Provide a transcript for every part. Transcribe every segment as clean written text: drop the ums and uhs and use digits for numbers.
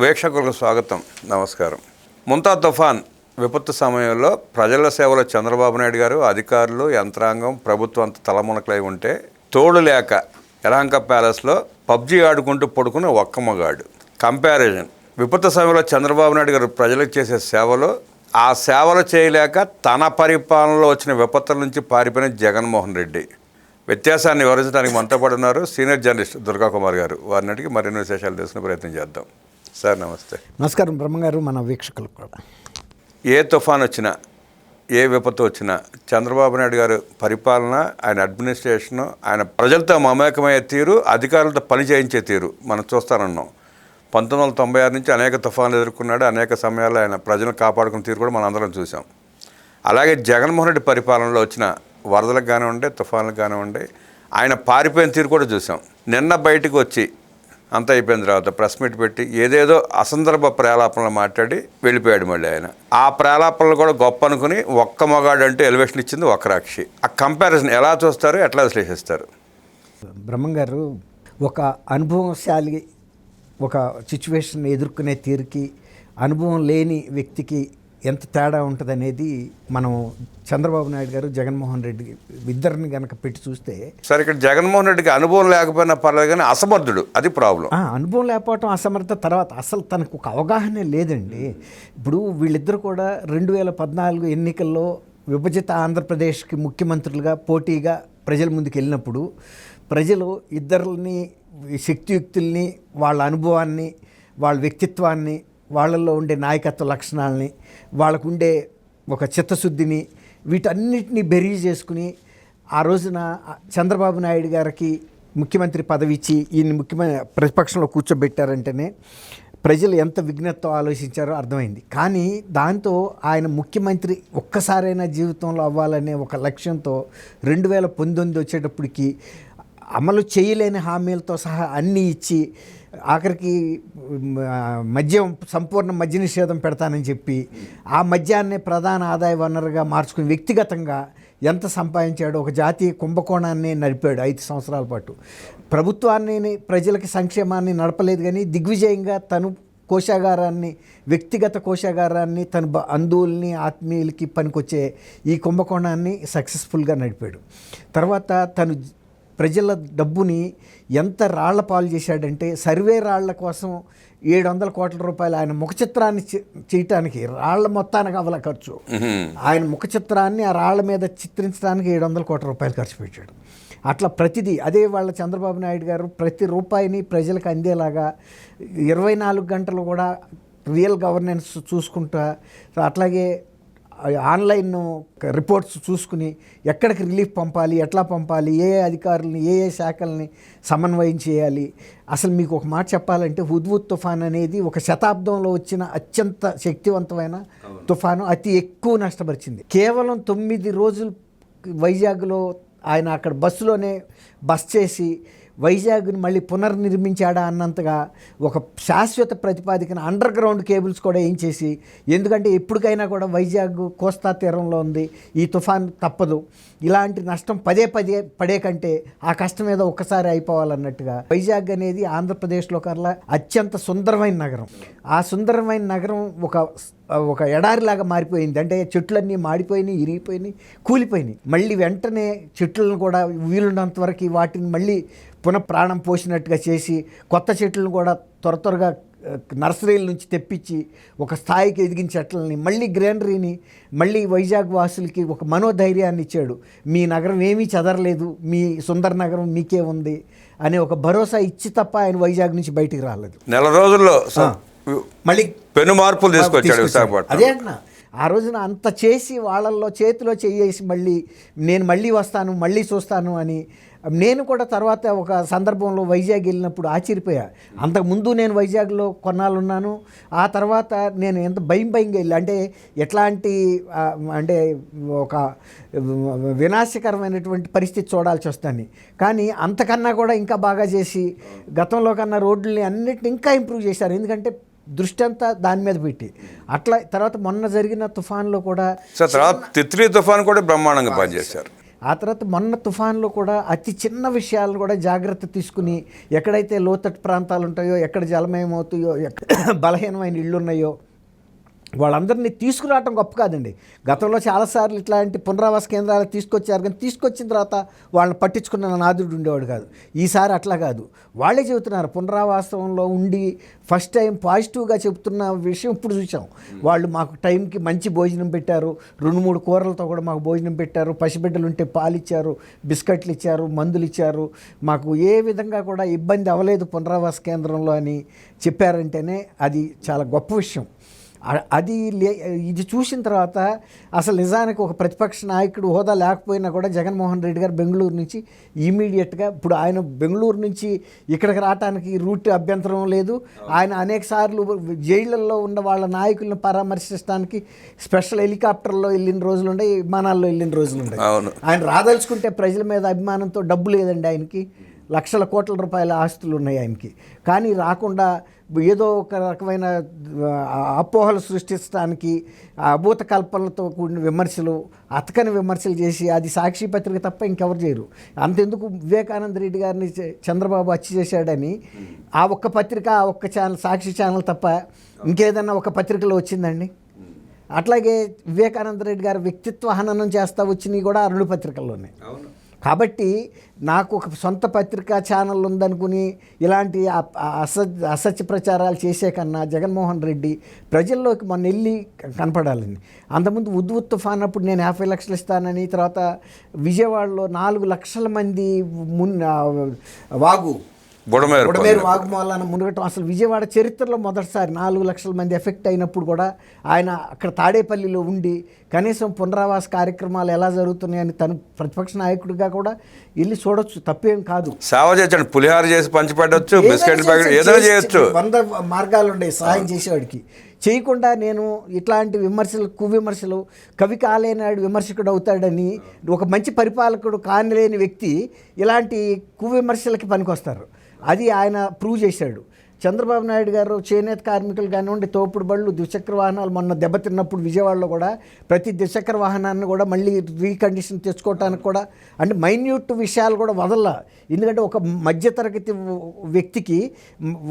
వీక్షకులకు స్వాగతం, నమస్కారం. ముంతా తుఫాన్ విపత్తు సమయంలో ప్రజల సేవలో చంద్రబాబు నాయుడు గారు, అధికారులు, యంత్రాంగం, ప్రభుత్వం అంతా తలమునకలై ఉంటే తోడు లేక యలహంక ప్యాలెస్లో పబ్జీ ఆడుకుంటూ పడుకున్న ఒక్క మగాడు. కంపారిజన్. విపత్తు సమయంలో చంద్రబాబు నాయుడు గారు ప్రజలకు చేసే సేవలో ఆ సేవలు చేయలేక తన పరిపాలనలో వచ్చిన విపత్తుల నుంచి పారిపోయిన జగన్మోహన్ రెడ్డి. వ్యత్యాసాన్ని వివరించడానికి మనతో పాటు ఉన్నారు సీనియర్ జర్నలిస్ట్ దుర్గా కుమార్ గారు. వారిని అడిగి మరిన్ని విశేషాలు తెలుసుకునే ప్రయత్నం చేద్దాం. సార్ నమస్తే. నమస్కారం బ్రహ్మగారు, మన వీక్షకులకు కూడా. ఏ తుఫాన్ వచ్చినా, ఏ విపత్తు వచ్చినా చంద్రబాబు నాయుడు గారు పరిపాలన, ఆయన అడ్మినిస్ట్రేషను, ఆయన ప్రజలతో మమేకమయ్యే తీరు, అధికారులతో పని చేయించే తీరు మనం చూస్తానన్నాం. 1996 నుంచి అనేక తుఫాన్లు ఎదుర్కొన్నాడు. అనేక సమయాల్లో ఆయన ప్రజలను కాపాడుకున్న తీరు కూడా మనం అందరం చూసాం. అలాగే జగన్మోహన్ రెడ్డి పరిపాలనలో వచ్చిన వరదలకు కానివ్వండి, తుఫాన్లకు కానివ్వండి, ఆయన పారిపోయిన తీరు కూడా చూసాం. నిన్న బయటకు వచ్చి అంత అయిపోయిన తర్వాత ప్రెస్ మీట్ పెట్టి ఏదేదో అసందర్భ ప్రేలాపనలు మాట్లాడి వెళ్ళిపోయాడు. మళ్ళీ ఆయన ఆ ప్రేలాపనలు కూడా గొప్ప అనుకుని ఒక్క మగాడు అంటే ఎలివేషన్ ఇచ్చింది ఒక్క రాక్షి. ఆ కంపారిజన్ ఎలా చూస్తారు, ఎట్లా విశ్లేషిస్తారు? బ్రహ్మంగారు, ఒక అనుభవశాలి ఒక సిచ్యువేషన్ ఎదుర్కొనే తీరుకి అనుభవం లేని వ్యక్తికి ఎంత తేడా ఉంటుందనేది మనం చంద్రబాబు నాయుడు గారు, జగన్మోహన్ రెడ్డి ఇద్దరిని కనుక పెట్టి చూస్తే. సరే, ఇక్కడ జగన్మోహన్ రెడ్డికి అనుభవం లేకపోయినా పర్లేదు కానీ అసమర్థుడు, అది ప్రాబ్లం. అనుభవం లేకపోవటం, అసమర్థత, తర్వాత అసలు తనకు ఒక అవగాహనే లేదండి. ఇప్పుడు వీళ్ళిద్దరు కూడా 2014 ఎన్నికల్లో విభజిత ఆంధ్రప్రదేశ్కి ముఖ్యమంత్రులుగా పోటీగా ప్రజల ముందుకు వెళ్ళినప్పుడు ప్రజలు ఇద్దరిని శక్తియుక్తుల్ని, వాళ్ళ అనుభవాన్ని, వాళ్ళ వ్యక్తిత్వాన్ని, వాళ్ళల్లో ఉండే నాయకత్వ లక్షణాలని, వాళ్ళకు ఉండే ఒక చిత్తశుద్ధిని, వీటన్నిటినీ బెరీజ్ చేసుకుని ఆ రోజున చంద్రబాబు నాయుడు గారికి ముఖ్యమంత్రి పదవి ఇచ్చి ఈయన ప్రతిపక్షంలో కూర్చోబెట్టారంటేనే ప్రజలు ఎంత విఘ్నతతో ఆలోచించారో అర్థమైంది. కానీ దాంతో ఆయన ముఖ్యమంత్రి ఒక్కసారైనా జీవితంలో అవ్వాలనే ఒక లక్ష్యంతో 2019 వచ్చేటప్పటికి అమలు చేయలేని హామీలతో సహా అన్నీ ఇచ్చి ఆఖరికి సంపూర్ణ మద్య నిషేధం పెడతానని చెప్పి ఆ మద్యాన్నే ప్రధాన ఆదాయ వనరుగా మార్చుకుని వ్యక్తిగతంగా ఎంత సంపాదించాడో, ఒక జాతీయ కుంభకోణాన్ని నడిపాడు 5 సంవత్సరాల పాటు. ప్రభుత్వాన్ని, ప్రజలకి సంక్షేమాన్ని నడపలేదు, కానీ దిగ్విజయంగా తను కోశాగారాన్ని, వ్యక్తిగత కోశాగారాన్ని, తన బంధువుల్ని, ఆత్మీయులకి పనికొచ్చే ఈ కుంభకోణాన్ని సక్సెస్ఫుల్గా నడిపాడు. తర్వాత తను ప్రజల డబ్బుని ఎంత రాళ్ల పాలు చేశాడంటే, సర్వే రాళ్ల కోసం 700 కోట్ల రూపాయలు ఆయన ముఖ చిత్రాన్ని చేయటానికి, రాళ్ల మొత్తానికి అవ్వాల ఖర్చు, ఆయన ముఖ చిత్రాన్ని ఆ రాళ్ల మీద చిత్రించడానికి 700 కోట్ల రూపాయలు ఖర్చు పెట్టాడు. అట్లా ప్రతిదీ అదే వాళ్ళ చంద్రబాబు నాయుడు గారు ప్రతి రూపాయిని ప్రజలకు అందేలాగా 24 గంటలు కూడా రియల్ గవర్నెన్స్ చూసుకుంటా, అట్లాగే ఆన్లైన్ రిపోర్ట్స్ చూసుకుని ఎక్కడికి రిలీఫ్ పంపాలి, ఎట్లా పంపాలి, ఏ అధికారులని, ఏ శాఖల్ని సమన్వయం చేయాలి. అసలు మీకు ఒక మాట చెప్పాలంటే, హుద్హుద్ తుఫాన్ అనేది ఒక శతాబ్దంలో వచ్చిన అత్యంత శక్తివంతమైన తుఫాను, అతి ఎక్కువ నష్టపరిచింది. కేవలం 9 రోజులు వైజాగ్లో ఆయన అక్కడ బస్సులోనే బస్ చేసి వైజాగ్ని మళ్ళీ పునర్నిర్మించాడా అన్నంతగా ఒక శాశ్వత ప్రతిపాదికన అండర్ గ్రౌండ్ కేబుల్స్ కూడా ఏం చేసి, ఎందుకంటే ఎప్పటికైనా కూడా వైజాగ్ కోస్తా తీరంలో ఉంది, ఈ తుఫాన్ తప్పదు, ఇలాంటి నష్టం పదే పడే కంటే ఆ కష్టం ఏదో ఒక్కసారి అయిపోవాలన్నట్టుగా వైజాగ్ అనేది ఆంధ్రప్రదేశ్లో కల్లా అత్యంత సుందరమైన నగరం. ఆ సుందరమైన నగరం ఒక ఎడారిలాగా మారిపోయింది. అంటే చెట్లన్నీ మాడిపోయినాయి, ఇరిగిపోయినాయి, కూలిపోయినాయి. మళ్ళీ వెంటనే చెట్లను కూడా వీలున్నంత వరకు వాటిని మళ్ళీ పునఃప్రాణం పోసినట్టుగా చేసి కొత్త చెట్లను కూడా త్వరగా నర్సరీల నుంచి తెప్పించి ఒక స్థాయికి ఎదిగిన చెట్లని, మళ్ళీ గ్రీనరీని, మళ్ళీ వైజాగ్ వాసులకి ఒక మనోధైర్యాన్ని ఇచ్చాడు. మీ నగరం ఏమీ చెదరలేదు, మీ సుందర నగరం మీకే ఉంది అనే ఒక భరోసా ఇచ్చి తప్ప ఆయన వైజాగ్ నుంచి బయటికి రాలేదు. నెల రోజుల్లో మళ్ళీ పెను మార్పులు తీసుకొచ్చాడు. అదే అంటున్నా, ఆ రోజున అంత చేసి వాళ్ళల్లో చేతిలో చేసి నేను మళ్ళీ వస్తాను, మళ్ళీ చూస్తాను అని. నేను కూడా తర్వాత ఒక సందర్భంలో వైజాగ్ వెళ్ళినప్పుడు ఆశ్చర్యపోయా. అంతకుముందు నేను వైజాగ్లో కొన్నాళ్ళు ఉన్నాను, ఆ తర్వాత నేను ఎంత భయంగా వెళ్ళి, అంటే ఎట్లాంటి అంటే ఒక వినాశకరమైనటువంటి పరిస్థితి చూడాల్సి వస్తుంది. కానీ అంతకన్నా కూడా ఇంకా బాగా చేసి గతంలో కన్నా రోడ్లని అన్నిటిని ఇంకా ఇంప్రూవ్ చేశారు. ఎందుకంటే దృష్టి అంతా దాని మీద పెట్టి. అట్లా తర్వాత మొన్న జరిగిన తుఫాన్లో కూడా తిత్లీ తుఫాన్ కూడా బ్రహ్మాండంగా పనిచేశారు. ఆ తర్వాత మొన్న తుఫాన్లో కూడా అతి చిన్న విషయాలను కూడా జాగ్రత్త తీసుకుని ఎక్కడైతే లోతట్టు ప్రాంతాలు ఉంటాయో, ఎక్కడ జలమయం అవుతాయో, బలహీనమైన ఇళ్ళు ఉన్నాయో వాళ్ళందరినీ తీసుకురావటం గొప్ప కాదండి. గతంలో చాలాసార్లు ఇట్లాంటి పునరావాస కేంద్రాలు తీసుకొచ్చారు, కానీ తీసుకొచ్చిన తర్వాత వాళ్ళని పట్టించుకున్న నాదుడు ఉండేవాడు కాదు. ఈసారి అట్లా కాదు, వాళ్ళే చెబుతున్నారు. పునరావాసంలో ఉండి ఫస్ట్ టైం పాజిటివ్గా చెబుతున్న విషయం ఇప్పుడు చూసాం. వాళ్ళు మాకు టైంకి మంచి భోజనం పెట్టారు, 2-3 కూరలతో కూడా మాకు భోజనం పెట్టారు, పసిబిడ్డలు ఉంటే పాలు ఇచ్చారు, బిస్కెట్లు ఇచ్చారు, మందులు ఇచ్చారు, మాకు ఏ విధంగా కూడా ఇబ్బంది అవ్వలేదు పునరావాస కేంద్రంలో అని చెప్పారంటేనే అది చాలా గొప్ప విషయం. ఇది చూసిన తర్వాత అసలు నిజానికి ఒక ప్రతిపక్ష నాయకుడు హోదా లేకపోయినా కూడా జగన్మోహన్ రెడ్డి గారు బెంగళూరు నుంచి ఇమీడియట్గా, ఇప్పుడు ఆయన బెంగళూరు నుంచి ఇక్కడికి రావడానికి రూట్ అభ్యంతరం లేదు. ఆయన అనేక సార్లు జైళ్ళల్లో ఉన్న వాళ్ళ నాయకులను పరామర్శించడానికి స్పెషల్ హెలికాప్టర్లో వెళ్ళిన రోజులు ఉండే, విమానాల్లో వెళ్ళిన రోజులు ఉండే. ఆయన రాదలుచుకుంటే ప్రజల మీద అభిమానంతో డబ్బు లేదండి ఆయనకి, లక్షల కోట్ల రూపాయల ఆస్తులు ఉన్నాయి ఆయనకి, కానీ రాకుండా ఏదో ఒక రకమైన అపోహలు సృష్టించడానికి అభూత కల్పనలతో కూడిన విమర్శలు, అతకని విమర్శలు చేసి అది సాక్షి పత్రిక తప్ప ఇంకెవరు చేయరు. అంతెందుకు వివేకానంద రెడ్డి గారిని చంద్రబాబు హత్య చేశాడని ఆ ఒక్క పత్రిక, ఆ ఒక్క ఛానల్, సాక్షి ఛానల్ తప్ప ఇంకేదన్నా ఒక పత్రికలో వచ్చిందండి. అట్లాగే వివేకానంద రెడ్డి గారు వ్యక్తిత్వ హననం చేస్తూ వచ్చినవి కూడా 2 పత్రికల్లోనే. కాబట్టి నాకు ఒక సొంత పత్రికా ఛానల్ ఉందనుకుని ఇలాంటి అసత్య ప్రచారాలు చేసే కన్నా జగన్మోహన్ రెడ్డి ప్రజల్లోకి మొన్న వెళ్ళి కనపడాలని. అంతకుముందు ఉద్దు తుఫాన్ అప్పుడు నేను 50 లక్షలు ఇస్తానని, తర్వాత విజయవాడలో 4 లక్షల మంది బుడమేరు వాగుమూలాన మునగటం అసలు విజయవాడ చరిత్రలో మొదటిసారి 4 లక్షల మంది ఎఫెక్ట్ అయినప్పుడు కూడా ఆయన అక్కడ తాడేపల్లిలో ఉండి కనీసం పునరావాస కార్యక్రమాలు ఎలా జరుగుతున్నాయని తను ప్రతిపక్ష నాయకుడిగా కూడా వెళ్ళి చూడొచ్చు, తప్పేం కాదు. సేవ చేయొచ్చు, పులిహార చేసి పంచిపెట్టచ్చు, బిస్కెట్ ప్యాకెట్ ఏదైనా చేయొచ్చు, 100 మార్గాలు ఉన్నాయి సహాయం చేసేవాడికి. చేయకుండా నేను ఇట్లాంటి విమర్శలు, కువిమర్శలు, కవి కాలేనాడు విమర్శకుడు అవుతాడని ఒక మంచి పరిపాలకుడు కానిలేని వ్యక్తి ఇలాంటి కువిమర్శలకి పనికొస్తారు. అది ఆయన ప్రూవ్ చేశాడు. చంద్రబాబు నాయుడు గారు చేనేత కార్మికులు కానివ్వండి, తోపుడు బళ్ళు, ద్విచక్ర వాహనాలు మొన్న దెబ్బతిన్నప్పుడు విజయవాడలో కూడా ప్రతి ద్విచక్ర వాహనాన్ని కూడా మళ్ళీ రీకండిషన్ తెచ్చుకోవటానికి కూడా అంటే మైన్యూట్ విషయాలు కూడా వదల్లా. ఎందుకంటే ఒక మధ్యతరగతి వ్యక్తికి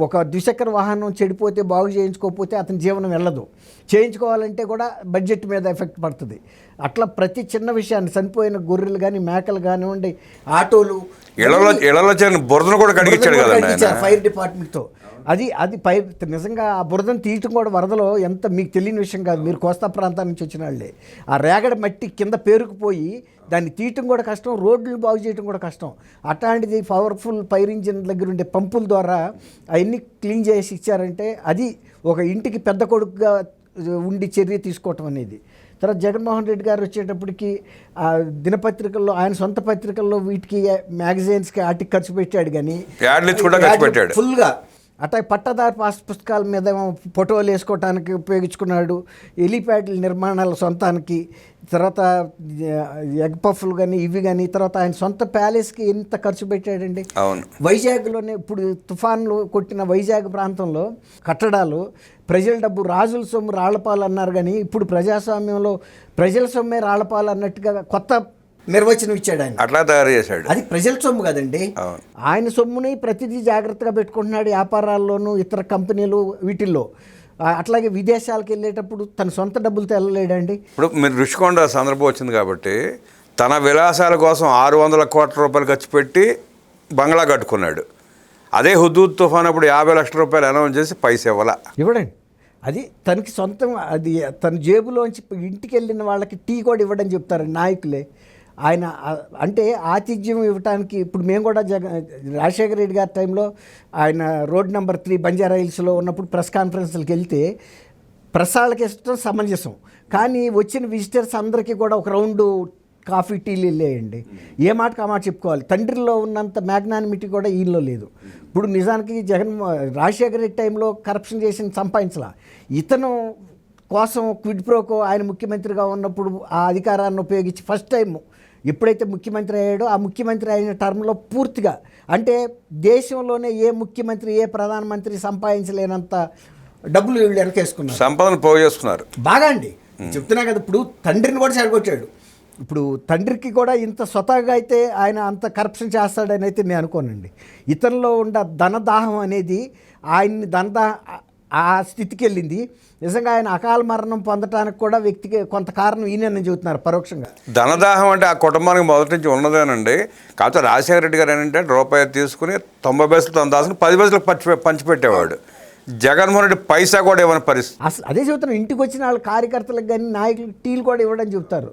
ఒక ద్విచక్ర వాహనం చెడిపోతే బాగు చేయించుకోకపోతే అతని జీవనం వెళ్ళదు. చేయించుకోవాలంటే కూడా బడ్జెట్ మీద ఎఫెక్ట్ పడుతుంది. అట్లా ప్రతి చిన్న విషయాన్ని, చనిపోయిన గొర్రెలు కానీ, మేకలు కానివ్వండి, ఆటోలు, బురదను కూడా కడిగించాడు ఫైర్ డిపార్ట్మెంట్తో. అది నిజంగా ఆ బురదను తీయటం కూడా వరదలో ఎంత మీకు తెలియని విషయం కాదు. మీరు కోస్తా ప్రాంతాల నుంచి వచ్చిన వాళ్ళే. ఆ రేగడి మట్టి కింద పేరుకుపోయి దాన్ని తీయటం కూడా కష్టం, రోడ్లు బాగు చేయటం కూడా కష్టం. అట్లాంటిది పవర్ఫుల్ ఫైర్ ఇంజిన్ దగ్గర ఉండే పంపుల ద్వారా అవన్నీ క్లీన్ చేసి ఇచ్చారంటే అది ఒక ఇంటికి పెద్ద కొడుకుగా ఉండి చర్య తీసుకోవటం అనేది. తర్వాత జగన్మోహన్ రెడ్డి గారు వచ్చేటప్పటికి దినపత్రికల్లో, ఆయన సొంత పత్రికల్లో వీటికి మ్యాగజైన్స్కి వాటికి ఖర్చు పెట్టాడు, కానీ ఫుల్గా అట్లా పట్టదారు పాస్ పుస్తకాల మీద ఫోటోలు వేసుకోవటానికి ఉపయోగించుకున్నాడు. హెలీప్యాడ్ల నిర్మాణాల సొంతానికి, తర్వాత ఎగ్ పఫ్లు కానీ ఇవి కానీ, తర్వాత ఆయన సొంత ప్యాలెస్కి ఎంత ఖర్చు పెట్టాడండి. వైజాగ్లోనే ఇప్పుడు తుఫాన్లు కొట్టిన వైజాగ్ ప్రాంతంలో కట్టడాలు ప్రజల డబ్బు, రాజుల సొమ్ము రాళ్లపాలు అన్నారు, కానీ ఇప్పుడు ప్రజాస్వామ్యంలో ప్రజల సొమ్మే రాళ్లపాలు అన్నట్టుగా కొత్త నిర్వచనం ఇచ్చాడు ఆయన. అట్లా తయారు చేశాడు. అది ప్రజల సొమ్ము కదండి. ఆయన సొమ్ముని ప్రతిదీ జాగ్రత్తగా పెట్టుకుంటున్నాడు, వ్యాపారాల్లోనూ, ఇతర కంపెనీలు వీటిల్లో. అట్లాగే విదేశాలకు వెళ్ళేటప్పుడు తన సొంత డబ్బులతో వెళ్ళలేడండి. ఇప్పుడు మీరు రుషికొండ సందర్భం వచ్చింది కాబట్టి తన విలాసాల కోసం 600 కోట్ల రూపాయలు ఖర్చు పెట్టి బంగ్లా కట్టుకున్నాడు. అదే హుదూద్ తుఫాన్ అప్పుడు 50 లక్షల రూపాయలు అనౌన్స్ చేసి పైసా ఇవ్వడండి. అది తనకి సొంతం, అది తన జేబులోంచి ఇంటికి వెళ్ళిన వాళ్ళకి టీ కూడా ఇవ్వడం చెప్తారు నాయకులే. ఆయన అంటే ఆతిథ్యం ఇవ్వటానికి ఇప్పుడు మేము కూడా రాజశేఖర రెడ్డి గారి టైంలో ఆయన రోడ్ నెంబర్ 3 బంజారా హిల్స్లో ఉన్నప్పుడు ప్రెస్ కాన్ఫరెన్స్కి వెళ్తే ప్రసాళ్ళకి ఇష్టం సమంజసం, కానీ వచ్చిన విజిటర్స్ అందరికీ కూడా ఒక రౌండు కాఫీ టీలు వెళ్ళేయండి. ఏ మాటకు ఆ మాట చెప్పుకోవాలి. తండ్రిలో ఉన్నంత మ్యాగ్నానిమిటీ కూడా ఈయనలో లేదు. ఇప్పుడు నిజానికి రాజశేఖర రెడ్డి టైంలో కరప్షన్ చేసిన సంపాదించలా, ఇతను కోసం క్విడ్ ప్రోకో ఆయన ముఖ్యమంత్రిగా ఉన్నప్పుడు ఆ అధికారాన్ని ఉపయోగించి ఫస్ట్ టైం ఎప్పుడైతే ముఖ్యమంత్రి అయ్యాడో ఆ ముఖ్యమంత్రి అయిన టర్మ్లో పూర్తిగా అంటే దేశంలోనే ఏ ముఖ్యమంత్రి, ఏ ప్రధానమంత్రి సంపాదించలేనంత డబ్బులు వీళ్ళు వెనకేసుకున్నారు, సంపదను పోగేసుకున్నారు. బాగా అండి చెప్తున్నా కదా. ఇప్పుడు తండ్రిని కూడా చెడగొట్టాడు. ఇప్పుడు తండ్రికి కూడా ఇంత స్వతహాగా అయితే ఆయన అంత కరప్షన్ చేస్తాడని అయితే నేను అనుకోనండి. ఇతనిలో ఉన్న ధనదాహం అనేది ఆయన్ని ఆ స్థితికి వెళ్ళింది. నిజంగా ఆయన అకాల మరణం పొందడానికి కూడా వ్యక్తికి కొంత కారణం ఈయనని చెబుతున్నారు పరోక్షంగా. ధనదాహం అంటే ఆ కుటుంబానికి మొదటి నుంచి ఉన్నదేనండి. కాకపోతే రాజశేఖర రెడ్డి గారు ఏంటంటే రూపాయి తీసుకుని 90 పైసలు తను దాచుకుని 10 పైసలకు పంచిపెట్టేవాడు. జగన్మోహన్ రెడ్డి పైసా కూడా ఇవ్వని పరిస్థితి. అసలు అదే చెబుతున్నాను, ఇంటికి వచ్చిన వాళ్ళ కార్యకర్తలకు కానీ నాయకులకు టీలు కూడా ఇవ్వడం చెబుతారు.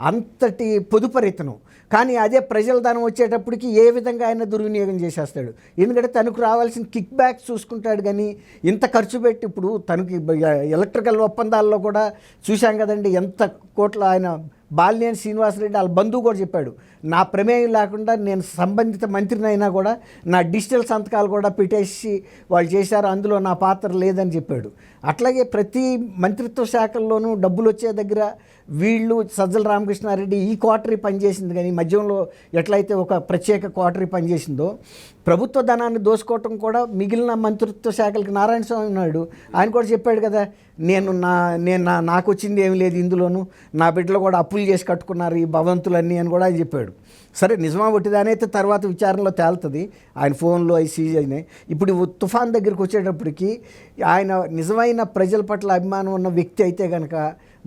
అంతటి పొదుపరితనం. కానీ అదే ప్రజల ధనం వచ్చేటప్పటికి ఏ విధంగా ఆయన దుర్వినియోగం చేసేస్తాడు. ఎందుకంటే తనకు రావాల్సిన కిక్ బ్యాక్ చూసుకుంటాడు. కానీ ఇంత ఖర్చు పెట్టి ఇప్పుడు తనకి ఎలక్ట్రికల్ ఒప్పందాల్లో కూడా చూశాం కదండి, ఎంత కోట్ల ఆయన బాలినేని శ్రీనివాసరెడ్డి వాళ్ళ బంధువు కూడా చెప్పాడు, నా ప్రమేయం లేకుండా నేను సంబంధిత మంత్రిని అయినా కూడా నా డిజిటల్ సంతకాలు కూడా పెట్టేసి వాళ్ళు చేశారు, అందులో నా పాత్ర లేదని చెప్పాడు. అట్లాగే ప్రతి మంత్రిత్వ శాఖల్లోనూ డబ్బులు వచ్చే దగ్గర వీళ్ళు సజ్జల రామకృష్ణారెడ్డి ఈ క్వార్టరీ పనిచేసింది. కానీ మధ్యంలో ఎట్లయితే ఒక ప్రత్యేక క్వార్టరీ పనిచేసిందో ప్రభుత్వ ధనాన్ని దోసుకోవటం కూడా మిగిలిన మంత్రిత్వ శాఖలకి నారాయణ స్వామి నాయుడు ఆయన కూడా చెప్పాడు కదా, నాకు వచ్చింది ఏమి లేదు ఇందులోనూ, నా బిడ్డలు కూడా అప్పులు చేసి కట్టుకున్నారు ఈ భవంతులన్నీ అని కూడా ఆయన చెప్పాడు. సరే నిజమా ఒట్టిదాని అయితే తర్వాత విచారణలో తేలుతుంది. ఆయన ఫోన్లో అవి సీజ్ అయినాయి. ఇప్పుడు తుఫాన్ దగ్గరికి వచ్చేటప్పటికి ఆయన నిజమైన ప్రజల పట్ల అభిమానం ఉన్న వ్యక్తి అయితే కనుక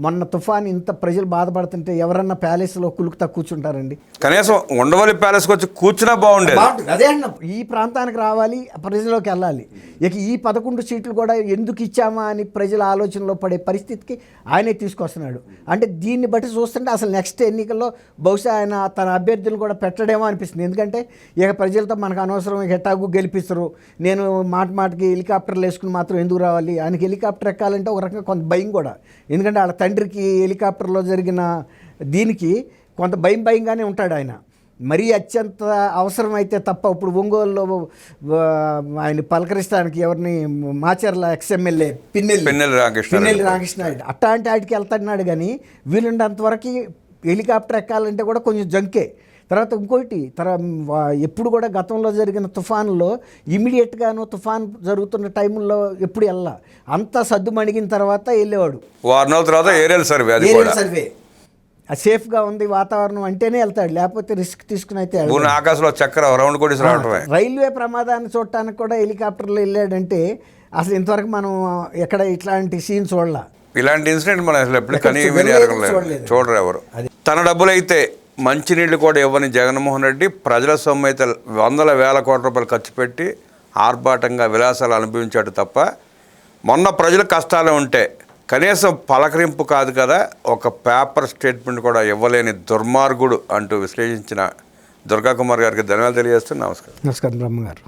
మొన్న తుఫాన్ ఇంత ప్రజలు బాధపడుతుంటే ఎవరన్నా ప్యాలెస్లో కులుకుతా కూర్చుంటారండి? కనీసం ఉండవల్లి ప్యాలెస్కి వచ్చి కూర్చున్నా బాగుండేది. అదే అన్న, ఈ ప్రాంతానికి రావాలి, ప్రజల్లోకి వెళ్ళాలి. ఇక ఈ 11 సీట్లు కూడా ఎందుకు ఇచ్చామా అని ప్రజల ఆలోచనలో పడే పరిస్థితికి ఆయనే తీసుకొస్తున్నాడు. అంటే దీన్ని బట్టి చూస్తుంటే అసలు నెక్స్ట్ ఎన్నికల్లో బహుశా ఆయన తన అభ్యర్థులు కూడా పెట్టడేమో అనిపిస్తుంది. ఎందుకంటే ఇక ప్రజలతో మనకు అనవసరం, ఎట్టాగు గెలిపిస్తారు, నేను మాటికి హెలికాప్టర్లు వేసుకుని మాత్రం ఎందుకు రావాలి, ఆయనకి హెలికాప్టర్ ఎక్కాలంటే ఒక రకంగా కొంత భయం కూడా. ఎందుకంటే వాళ్ళ తండ్రికి హెలికాప్టర్లో జరిగిన దీనికి కొంత భయంగానే ఉంటాడు ఆయన. మరీ అత్యంత అవసరమైతే తప్ప ఇప్పుడు ఒంగోలులో ఆయన పలకరిస్తానికి ఎవరిని మాచర్ల ఎక్స్ఎమ్మెల్యే పిన్నెల్లి రామకృష్ణారెడ్డి అట్లాంటి వాటికి వెళ్తున్నాడు. కానీ వీలుండంతవరకు హెలికాప్టర్ ఎక్కాలంటే కూడా కొంచెం జంకే. తర్వాత ఇంకోటి ఎప్పుడు కూడా గతంలో జరిగిన తుఫాన్లో ఇమీడియట్గాను తుఫాన్ జరుగుతున్న టైంలో ఎప్పుడు వెళ్ళా, అంతా సద్దు మణిగిన తర్వాత వెళ్ళేవాడు. వారం తర్వాత ఏరియల్ సర్వే సేఫ్గా ఉంది వాతావరణం అంటేనే వెళ్తాడు, లేకపోతే రిస్క్ తీసుకుని అయితే ఆకాశంలో చక్ర రౌండ్ కూడా రైల్వే ప్రమాదాన్ని చూడటానికి కూడా హెలికాప్టర్లో వెళ్ళాడంటే అసలు ఇంతవరకు మనం ఎక్కడ ఇట్లాంటి సీన్ చూడలా. ఇలాంటి ఇన్సిడెంట్ మనం అసలు ఎప్పుడు చూడరు ఎవరు. తన డబ్బులైతే మంచినీళ్ళు కూడా ఇవ్వని జగన్మోహన్ రెడ్డి ప్రజల సొమ్ము అయితే వందల వేల కోట్ల రూపాయలు ఖర్చు పెట్టి ఆర్భాటంగా విలాసాలు అనుభవించాడు తప్ప మొన్న ప్రజల కష్టాలు ఉంటే కనీసం పలకరింపు కాదు కదా, ఒక పేపర్ స్టేట్మెంట్ కూడా ఇవ్వలేని దుర్మార్గుడు అంటూ విశ్లేషించిన దుర్గా కుమార్ గారికి ధన్యవాదాలు తెలియజేస్తూ నమస్కారం. బ్రహ్మ గారు.